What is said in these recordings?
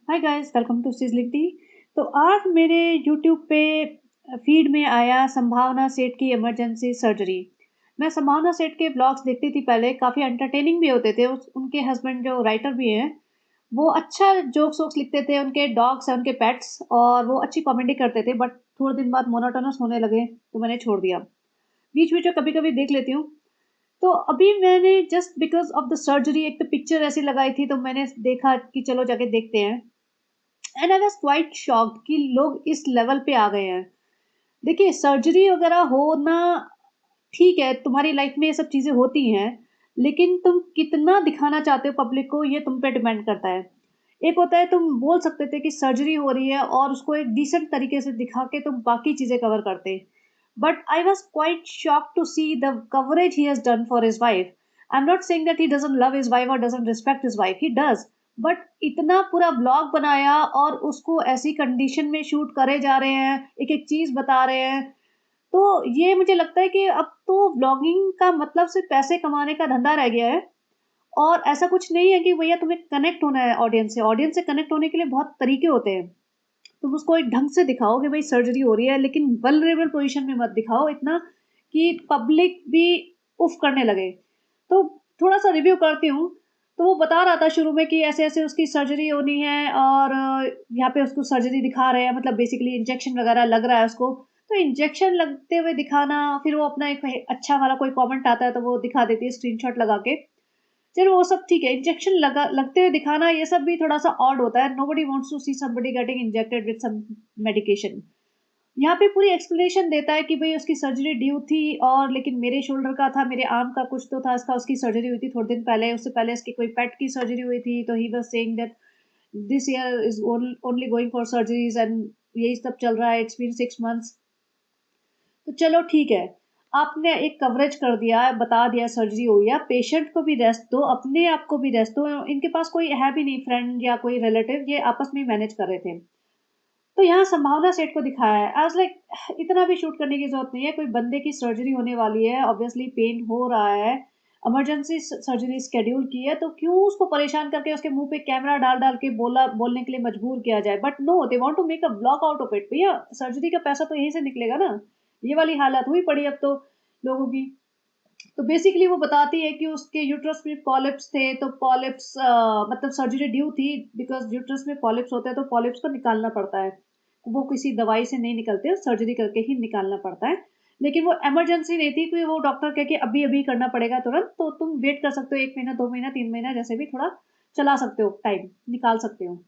Hi guys, welcome to sizzling tea. तो आज मेरे यूट्यूब पे फीड में आया संभावना सेठ की इमरजेंसी सर्जरी। मैं संभावना सेठ के ब्लॉग्स देखती थी पहले, काफ़ी एंटरटेनिंग भी होते थे। उनके हस्बैंड जो राइटर भी हैं, वो अच्छा जोक्स वोक्स लिखते थे। उनके डॉग्स हैं, उनके पेट्स, और वो अच्छी कॉमेडी करते थे। बट थोड़े दिन बाद मोनोटोनस होने लगे, तो मैंने छोड़ दिया। बीच बीच में कभी कभी देख लेती हूँ। तो अभी मैंने just because of the surgery एक तो पिक्चर ऐसी लगाई थी, तो मैंने देखा कि चलो जाके देखते हैं। And I was quite shocked कि लोग इस लेवल पे आ गए हैं। देखिए, सर्जरी वगैरह होना ठीक है, तुम्हारी लाइफ में ये सब चीज़ें होती हैं, लेकिन तुम कितना दिखाना चाहते हो पब्लिक को, ये तुम पे डिपेंड करता है। एक होता है, तुम बोल सकते थे कि सर्जरी हो रही है और उसको एक डिसेंट तरीके से दिखा के तुम बाकी चीज़ें कवर करते। But I was quite shocked to see the coverage he has done for his wife. I am not saying that he doesn't love his wife और doesn't respect his wife, he does. But इतना पूरा blog बनाया और उसको ऐसी condition में shoot करे जा रहे हैं, एक-एक चीज़ बता रहे हैं। तो ये मुझे लगता है कि अब तो व्लॉगिंग का मतलब सिर्फ़ पैसे कमाने का धंधा रह गया है। और ऐसा कुछ नहीं है कि भैया तुम्हें कनेक्ट होना है ऑडियंस से। ऑडियंस से कनेक्ट होने के लिए बहुत तरीके होते हैं। तुम उसको एक ढंग से दिखाओ कि भई सर्जरी हो रही है, लेकिन वल्नरेबल पोज़ीशन में मत दिखाओ इतना कि पब्लिक भी उफ़ करने लगे। तो थोड़ा-सा रिव्यू करती हूँ। तो वो बता रहा था शुरू में कि ऐसे-ऐसे उसकी सर्जरी होनी है, और यहाँ पे उसको सर्जरी दिखा रहे हैं, मतलब बेसिकली इंजेक्शन वगैरह लग रहा है उसको। तो इंजेक्शन लगते हुए दिखाना, फिर वो अपना एक अच्छा वाला कोई कमेंट आता है तो वो दिखा देती है स्क्रीनशॉट लगा के। चलो वो सब ठीक है, इंजेक्शन लगा लगते हुए दिखाना ये सब भी थोड़ा-सा ऑड होता है। Nobody wants to see somebody getting injected with some medication. यहाँ पे पूरी एक्सप्लेनेशन देता है कि भई उसकी सर्जरी ड्यू थी, और लेकिन मेरे शोल्डर का था, मेरे आर्म का कुछ तो था, इसका उसकी सर्जरी हुई थी थोड़े दिन पहले। उससे पहले इसकी कोई पेट की सर्जरी हुई थी, तो he was saying that this year is only going for surgeries, and यही सब चल रहा है, इट्स बीन 6 मंथ्स। तो चलो ठीक है, आपने एक कवरेज कर दिया, बता दिया सर्जरी हुई है, पेशेंट को भी रेस्ट दो, अपने आप को भी रेस्ट दो। इनके पास कोई है भी नहीं फ्रेंड या कोई रिलेटिव, ये आपस में ही मैनेज कर रहे थे। तो यहाँ संभावना सेठ को दिखाया है। आई वाज़ लाइक इतना भी शूट करने की ज़रूरत नहीं है, कोई बंदे की सर्जरी होने वाली है, ऑब्वियसली पेन हो रहा है, इमरजेंसी सर्जरी शेड्यूल की है, तो क्यों उसको परेशान करके उसके मुँह पे कैमरा डाल-डाल के बोलने के लिए मजबूर किया जाए। But no, they want to make a vlog out of it. भैया, सर्जरी का पैसा तो यहीं से निकलेगा ना। ये वाली हालत हुई पड़ी अब तो लोगों की। तो बेसिकली वो बताती है कि उसके यूट्रस में पॉलिप्स थे, तो पॉलिप्स मतलब सर्जरी ड्यू थी, बिकॉज़ यूट्रस में पॉलिप्स होते हैं, तो पॉलिप्स को निकालना पड़ता है। वो किसी दवाई से नहीं निकलते, सर्जरी करके ही निकालना पड़ता है। लेकिन वो इमरजेंसी नहीं थी कि वो डॉक्टर कहे कि अभी-अभी करना पड़ेगा तुरंत, तो तुम वेट कर सकते हो 1 महीना, 2 महीना, 3 महीना, जैसे भी थोड़ा चला सकते हो टाइम, निकाल सकते हो।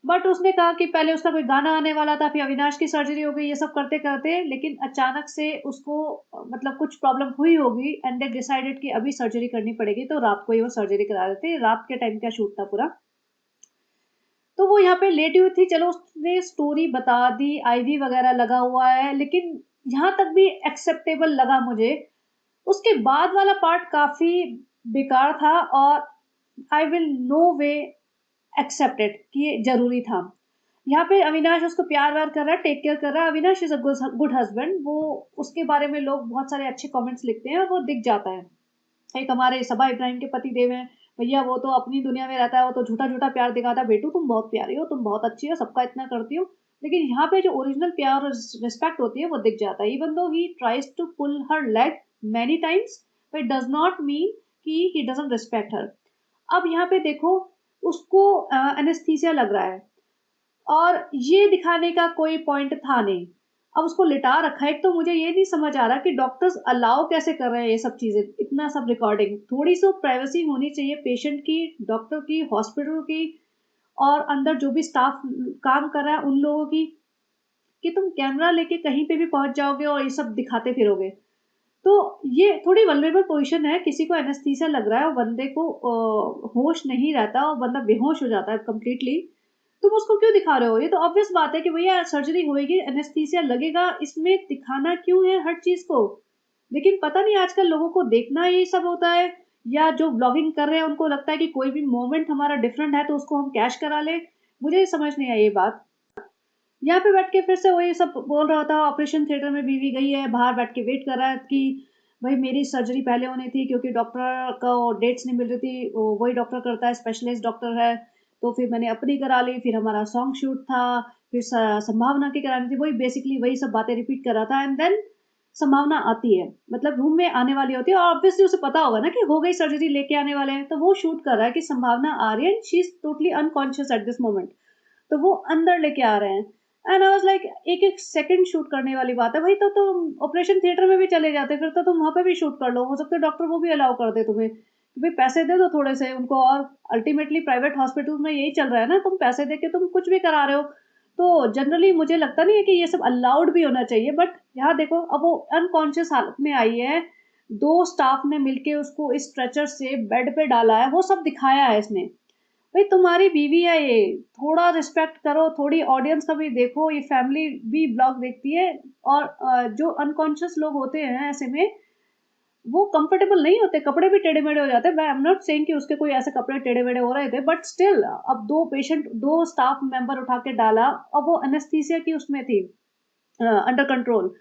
बट उसने कहा कि पहले उसका कोई गाना आने वाला था, फिर अविनाश की सर्जरी हो गई, ये सब करते-करते लेकिन अचानक से उसको मतलब कुछ प्रॉब्लम हुई होगी, एंड दे डिसाइडेड कि अभी सर्जरी करनी पड़ेगी, तो रात को ही वो सर्जरी करा देते। रात के टाइम का शूट था पूरा। तो वो यहाँ पे लेटी हुई थी, चलो उसने स्टोरी बता दी, आईवी वगैरह लगा हुआ है, लेकिन यहाँ तक भी एक्सेप्टेबल लगा मुझे। उसके बाद वाला पार्ट काफ़ी बेकार था, और I will no way accept it कि ये ज़रूरी था। यहाँ पे अविनाश उसको प्यार-व्यार कर रहा है, टेक केयर कर रहा है। Avinash is a good husband. वो उसके बारे में लोग बहुत सारे अच्छे कमेंट्स लिखते हैं, और वो दिख जाता है। एक हमारे सबा इब्राहिम के पति देव हैं, भैया वो तो अपनी दुनिया में रहता है, वो तो झूठा-झूठा प्यार दिखाता है, बेटू तुम बहुत प्यारी हो, तुम बहुत अच्छी हो, सबका इतना करती हो। लेकिन यहाँ पे जो ओरिजिनल प्यार और रिस्पेक्ट होती है, वो दिख जाता है। Even though he tries to pull her leg many times, but it does not mean कि ही डज़न्ट रिस्पेक्ट हर। अब यहाँ पे देखो, उसको एनेस्थीसिया लग रहा है, और ये दिखाने का कोई पॉइंट था नहीं। अब उसको लिटा रखा है। एक तो मुझे ये नहीं समझ आ रहा कि डॉक्टर्स अलाउ कैसे कर रहे हैं ये सब चीज़ें, इतना सब रिकॉर्डिंग। थोड़ी-सी प्राइवेसी होनी चाहिए पेशेंट की, डॉक्टर की, हॉस्पिटल की, और अंदर जो भी स्टाफ काम कर रहा है उन लोगों की, कि तुम कैमरा लेके कहीं पे भी पहुँच जाओगे और ये सब दिखाते फिरोगे। तो ये थोड़ी वल्नरेबल पोज़ीशन है, किसी को एनेस्थीसिया लग रहा है और बंदे को होश नहीं रहता और बंदा बेहोश हो जाता है कंप्लीटली। तुम उसको क्यों दिखा रहे हो? ये तो ऑब्वियस बात है कि भैया सर्जरी होएगी, एनेस्थीसिया लगेगा, इसमें दिखाना क्यों है हर चीज़ को? लेकिन पता नहीं आजकल लोगों को देखना ये सब होता है, या जो व्लॉगिंग कर रहे हैं उनको लगता है कि कोई भी मोमेंट हमारा डिफरेंट है तो उसको हम कैश करा लें। मुझे समझ नहीं आई ये बात। यहाँ पे बैठ के फिर से वही सब बोल रहा था, ऑपरेशन थिएटर में बीवी गई है, बाहर बैठ के वेट कर रहा है कि भई मेरी सर्जरी पहले होनी थी, क्योंकि डॉक्टर को डेट्स नहीं मिल रही थी, वही डॉक्टर करता है, स्पेशलिस्ट डॉक्टर है। तो फिर मैंने अपनी करा ली, फिर हमारा सॉन्ग शूट था, फिर संभावना की करानी थी, वही बेसिकली वही सब बातें रिपीट कर रहा था। एंड देन संभावना आती है, मतलब रूम में आने वाली होती है और ऑब्वियसली उसे पता होगा ना कि हो गई सर्जरी, लेके आने वाले हैं, तो वो शूट कर रहा है कि संभावना आ रही है and she is totally unconscious at this moment. तो वो अंदर लेके आ रहे हैं एंड आई वाज लाइक एक एक सेकंड शूट करने वाली बात है भाई। तो तुम ऑपरेशन थिएटर में भी चले जाते, फिर तो तुम वहां पे भी शूट कर लो, हो सकता है डॉक्टर वो भी अलाउ कर दे तुम्हें कि भाई पैसे दे दो थोड़े से उनको। और अल्टीमेटली प्राइवेट हॉस्पिटल में यही चल रहा है ना, तुम पैसे दे के तुम कुछ भी करा रहे हो। तो जनरली मुझे लगता नहीं है कि ये सब अलाउड भी होना चाहिए, बट यहाँ देखो अब वो अनकॉन्शियस हालत में आई है, दो स्टाफ ने मिलके उसको इस स्ट्रेचर से बेड पे डाला है, वो सब दिखाया है इसने। भाई तुम्हारी बीवी है ये, थोड़ा रिस्पेक्ट करो, थोड़ी ऑडियंस का भी देखो, ये फैमिली भी ब्लॉग देखती है। और जो अनकॉन्शियस लोग होते हैं ऐसे में, वो कंफर्टेबल नहीं होते, कपड़े भी टेढ़े मेढ़े हो जाते हैं। आई एम नॉट सेइंग कि उसके कोई ऐसे कपड़े टेढ़े मेढ़े हो रहे थे, बट स्टिल अब दो स्टाफ मेंबर उठा के डाला, अब वो एनेस्थीसिया की उसमें थी, अंडर कंट्रोल।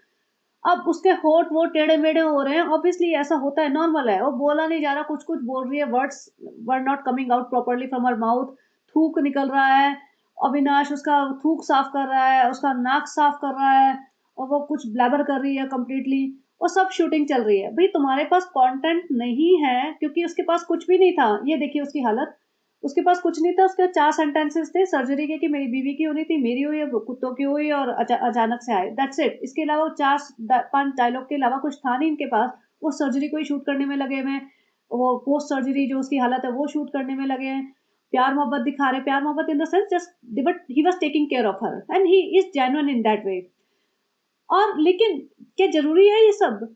अब उसके होठ वो टेढ़े मेढ़े हो रहे हैं, ऑब्वियसली ऐसा होता है, नॉर्मल है, वो बोला नहीं जा रहा, कुछ कुछ बोल रही है, words were not coming out properly from her mouth, थूक निकल रहा है, अविनाश उसका थूक साफ कर रहा है, उसका नाक साफ कर रहा है, और वो कुछ ब्लैबर कर रही है कंप्लीटली, और सब शूटिंग चल रही है। भाई तुम्हारे पास कंटेंट नहीं है क्योंकि उसके पास कुछ भी नहीं था, ये देखिए उसकी हालत, उसके पास कुछ नहीं था, उसके 4 सेंटेंसेस थे सर्जरी के कि मेरी बीवी की होनी थी, मेरी हुई, अब कुत्तों की हुई और अचानक से आए, दैट्स इट। इसके अलावा 4-5 डायलॉग के अलावा कुछ था नहीं इनके पास। वो सर्जरी को ही शूट करने में लगे हुए हैं, वो पोस्ट सर्जरी जो उसकी हालत है वो शूट करने में लगे हैं, प्यार मोहब्बत दिखा रहे, प्यार मोहब्बत इन the sense just, but he was taking care of her and he is genuine in that way. और लेकिन क्या जरूरी है ये सब?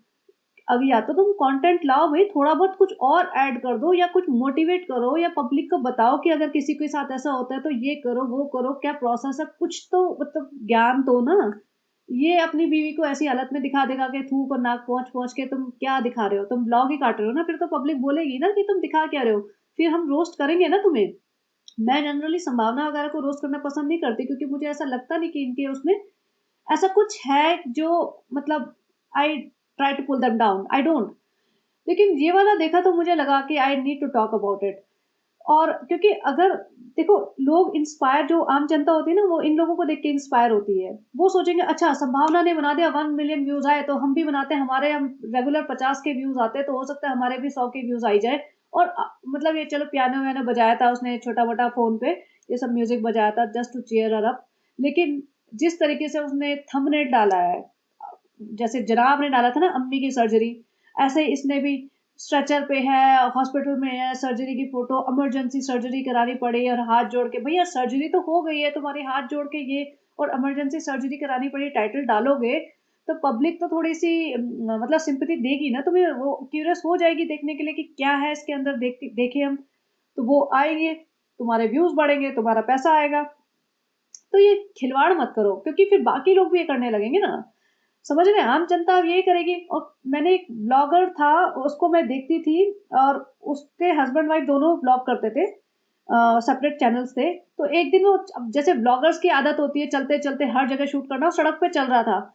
अब या तो तुम कंटेंट लाओ भाई, थोड़ा बहुत कुछ और ऐड कर दो, या कुछ मोटिवेट करो, या पब्लिक को बताओ कि अगर किसी के साथ ऐसा होता है तो ये करो वो करो, क्या प्रोसेस है, कुछ तो मतलब ज्ञान तो ना। ये अपनी बीवी को ऐसी हालत में दिखा देगा कि थूक और नाक पहुंच पहुंच के, तुम क्या दिखा रहे हो, तुम ब्लॉग ही काट रहे हो ना, फिर तो पब्लिक बोलेगी ना कि तुम दिखा क्या रहे हो, फिर हम रोस्ट करेंगे ना तुम्हें। मैं जनरली संभावना वगैरह को रोस्ट करना पसंद नहीं करती, क्योंकि मुझे ऐसा लगता नहीं कि इनके उसमें ऐसा कुछ है जो, मतलब I try to pull them down, I don't. लेकिन ये वाला देखा तो मुझे लगा कि I need to talk about it. और क्योंकि अगर देखो, लोग इंस्पायर, जो आम जनता होती है ना, वो इन लोगों को देख के इंस्पायर होती है, वो सोचेंगे अच्छा संभावना ने बना दिया, 1 मिलियन व्यूज आए तो हम भी बनाते हैं, हमारे हम रेगुलर 50 के व्यूज आते हैं तो हो सकता है हमारे भी 100 के व्यूज आई जाए। और मतलब ये चलो पियानो व्यानो बजाया था उसने छोटा मोटा फोन पे, ये सब म्यूजिक बजाया था just to cheer her up, लेकिन जिस तरीके से उसने थंबनेल डाला है, जैसे जनाब ने डाला था ना अम्मी की सर्जरी, ऐसे ही इसने भी स्ट्रेचर पे है, हॉस्पिटल में है, सर्जरी की फोटो, इमरजेंसी सर्जरी करानी पड़ी और हाथ जोड़ के, भैया सर्जरी तो हो गई है तुम्हारी, हाथ जोड़ के ये और इमरजेंसी सर्जरी करानी पड़ी टाइटल डालोगे तो पब्लिक तो थोड़ी सी मतलब सिंपैथी देगी ना तुम्हें, वो क्यूरियस हो जाएगी देखने के लिए कि क्या है इसके अंदर, देखे हम, तो वो आएंगे, तुम्हारे व्यूज बढ़ेंगे, तुम्हारा पैसा आएगा। तो ये खिलवाड़ मत करो, क्योंकि फिर बाकी लोग भी ये करने लगेंगे ना, समझ रहे हैं, आम जनता अब यही करेगी। और मैंने एक ब्लॉगर था, उसको मैं देखती थी, और उसके हस्बैंड वाइफ दोनों ब्लॉग करते थे, सेपरेट चैनल्स थे। तो एक दिन वो, अब जैसे ब्लॉगर्स की आदत होती है चलते चलते हर जगह शूट करना, वो सड़क पे चल रहा था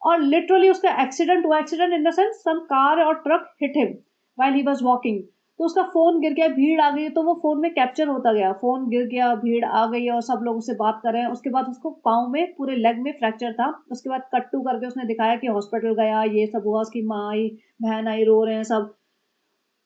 और लिटरली उसका एक्सीडेंट हुआ, accident in the sense some car और truck hit him while he was walking. तो उसका फोन गिर गया, भीड़ आ गई, तो वो फोन में कैप्चर होता गया, फोन गिर गया, भीड़ आ गई और सब लोग उससे बात कर रहे हैं। उसके बाद उसको पाँव में, पूरे लेग में फ्रैक्चर था। उसके बाद कट्टू करके उसने दिखाया कि हॉस्पिटल गया, ये सब हुआ, उसकी माँ आई, बहन आई, रो रहे हैं सब।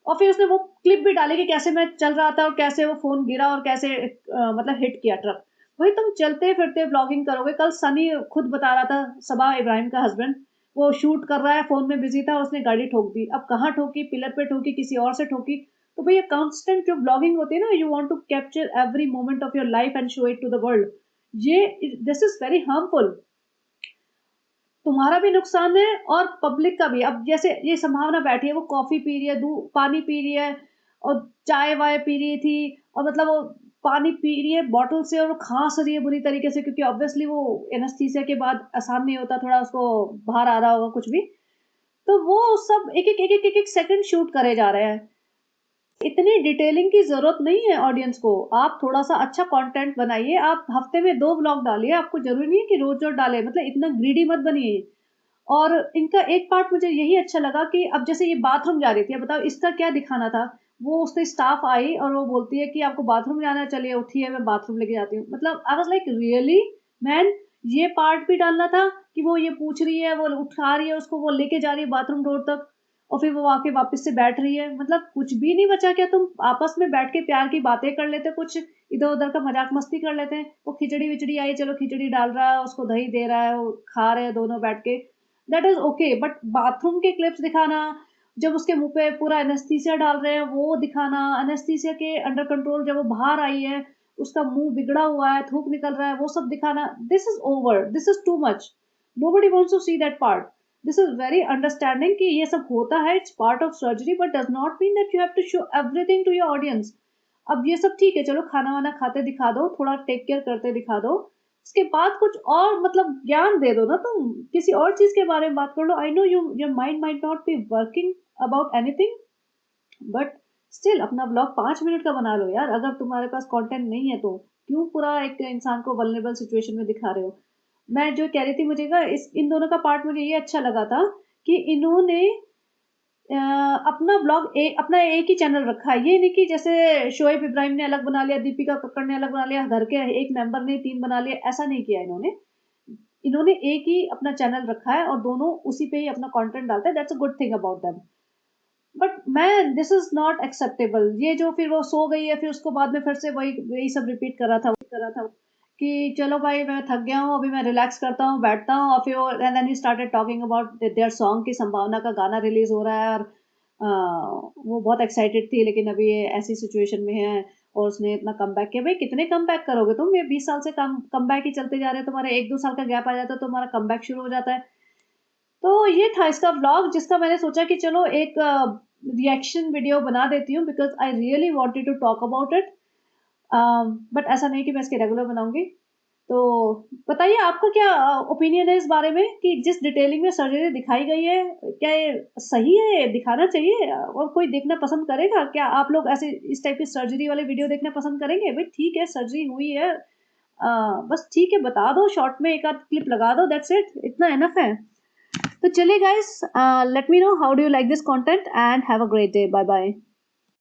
और फिर उसने वो क्लिप भी डाली कि कैसे मैं चल रहा था और कैसे वो फोन गिरा और कैसे मतलब हिट किया ट्रक। वही तुम चलते फिरते ब्लॉगिंग करोगे, कल सनी खुद बता रहा था, सबा इब्राहिम का हस्बैंड, वो शूट कर रहा है, फोन में बिजी था, उसने गाड़ी ठोक दी। अब कहाँ ठोकी, पिलर पे ठोकी, किसी और से ठोकी। तो भैया कांस्टेंट जो ब्लॉगिंग होती है ना, you want to capture every moment of your life and show it to the world, ये दिस इज वेरी हार्मफुल। तुम्हारा भी नुकसान है और पब्लिक का भी। अब जैसे ये संभावना बैठी है, वो कॉफी पी रही है, दूध पानी पी रही है और चाय वाय पी रही थी, और मतलब वो पानी पी रही है बॉटल से और वो खांस रही है बुरी तरीके से, क्योंकि ऑब्वियसली वो एनेस्थीसिया के बाद आसान नहीं होता, थोड़ा उसको बाहर आ रहा होगा कुछ भी। तो वो सब एक एक सेकंड शूट करे जा रहे हैं। इतनी डिटेलिंग की जरूरत नहीं है ऑडियंस को, आप थोड़ा सा अच्छा कंटेंट बनाइए, आप हफ्ते में 2 ब्लॉग डालिए, आपको जरूरी नहीं है कि रोज रोज डाले, मतलब इतना ग्रीडी मत बनिए। और इनका एक पार्ट मुझे यही अच्छा लगा कि अब जैसे ये बाथरूम जा रही थी, अब बताओ इसका क्या दिखाना था, वो उससे स्टाफ आई और वो बोलती है कि आपको बाथरूम जाना है, चलिए उठिए मैं बाथरूम लेके जाती हूँ। मतलब I was like really man, ये पार्ट भी डालना था कि वो ये पूछ रही है, वो उठा रही है उसको, वो लेके जा रही है बाथरूम डोर तक और फिर वो आके वापस से बैठ रही है। मतलब कुछ भी नहीं बचा क्या? तुम आपस में बैठ के प्यार की बातें कर लेते, कुछ इधर उधर का मजाक मस्ती कर लेते हैं। वो खिचड़ी विचड़ी आई, चलो खिचड़ी डाल रहा है, उसको दही दे रहा है, वो खा रहे हैं दोनों बैठ के, that is okay. But bathroom के क्लिप्स दिखाना, जब उसके मुंह पे पूरा एनेस्थीसिया डाल रहे हैं वो दिखाना, एनेस्थीसिया के अंडर कंट्रोल जब वो बाहर आई है, उसका मुंह बिगड़ा हुआ है, थूक निकल रहा है, वो सब दिखाना, this is over, this is too much. nobody wants to see that part. This is very understanding कि ये सब होता है, it's part of surgery, but does not mean that you have to show everything to your audience. अब ये सब ठीक है, चलो खाना वाना खाते दिखा दो, थोड़ा टेक केयर करते दिखा दो, उसके बाद कुछ और मतलब ज्ञान दे दो ना, तुम किसी और चीज के बारे में बात कर लो। I know you your mind might not be working about anything, but still अपना ब्लॉग 5 मिनट का बना लो यार। अगर तुम्हारे पास कंटेंट नहीं है तो क्यों पूरा एक इंसान को वल्नरेबल सिचुएशन में दिखा रहे हो? मैं जो कह रही थी, मुझे का इस इन दोनों का पार्ट मुझे ये अच्छा लगा था कि इन्होंने अपना ब्लॉग अपना एक ही चैनल रखा है। ये नहीं कि जैसे शोएब इब्राहिम ने अलग बना लिया, दीपिका कक्कड़ ने अलग बना लिया, घर के एक मेंबर ने 3 बना लिया, ऐसा नहीं किया इन्होंने। इन्होंने एक ही अपना चैनल रखा है और दोनों उसी पे ही अपना कंटेंट डालते हैं। That's a good thing about them. But मैं दिस इज नॉट एक्सेप्टेबल। ये जो फिर वो सो गई है, फिर उसको बाद में फिर से वही वही सब रिपीट कर रहा था कि चलो भाई मैं थक गया हूँ, अभी मैं रिलैक्स करता हूँ, बैठता हूँ, और फिर वो and then he started talking about their song की संभावना का गाना रिलीज हो रहा है, और वो बहुत एक्साइटेड थी, लेकिन अभी ये ऐसी सिचुएशन में है और उसने इतना कम बैक किया। भाई कितने कम बैक करोगे तुम? ये 20 साल से कम बैक ही चलते जा रहे हैं, तुम्हारे 1-2 साल का गैप आ जाता है तो तुम्हारा कम बैक शुरू हो जाता है। तो ये था इसका व्लॉग, जिसका मैंने सोचा कि चलो एक रिएक्शन वीडियो बना देती हूँ, because I really wanted to talk about it. But ऐसा नहीं कि मैं इसके रेगुलर बनाऊंगी। तो बताइए आपका क्या ओपिनियन है इस बारे में कि जिस डिटेलिंग में सर्जरी दिखाई गई है, क्या ये सही है, दिखाना चाहिए, और कोई देखना पसंद करेगा क्या? आप लोग ऐसे इस टाइप की सर्जरी वाले वीडियो देखना पसंद करेंगे? भाई ठीक है, सर्जरी हुई है, बस ठीक है, बता दो शॉर्ट में एक आध क्लिप लगा दो, दैट्स इट, इतना एनफ है। तो चलिए guys, let me know how do you like this content and have a great day. Bye bye.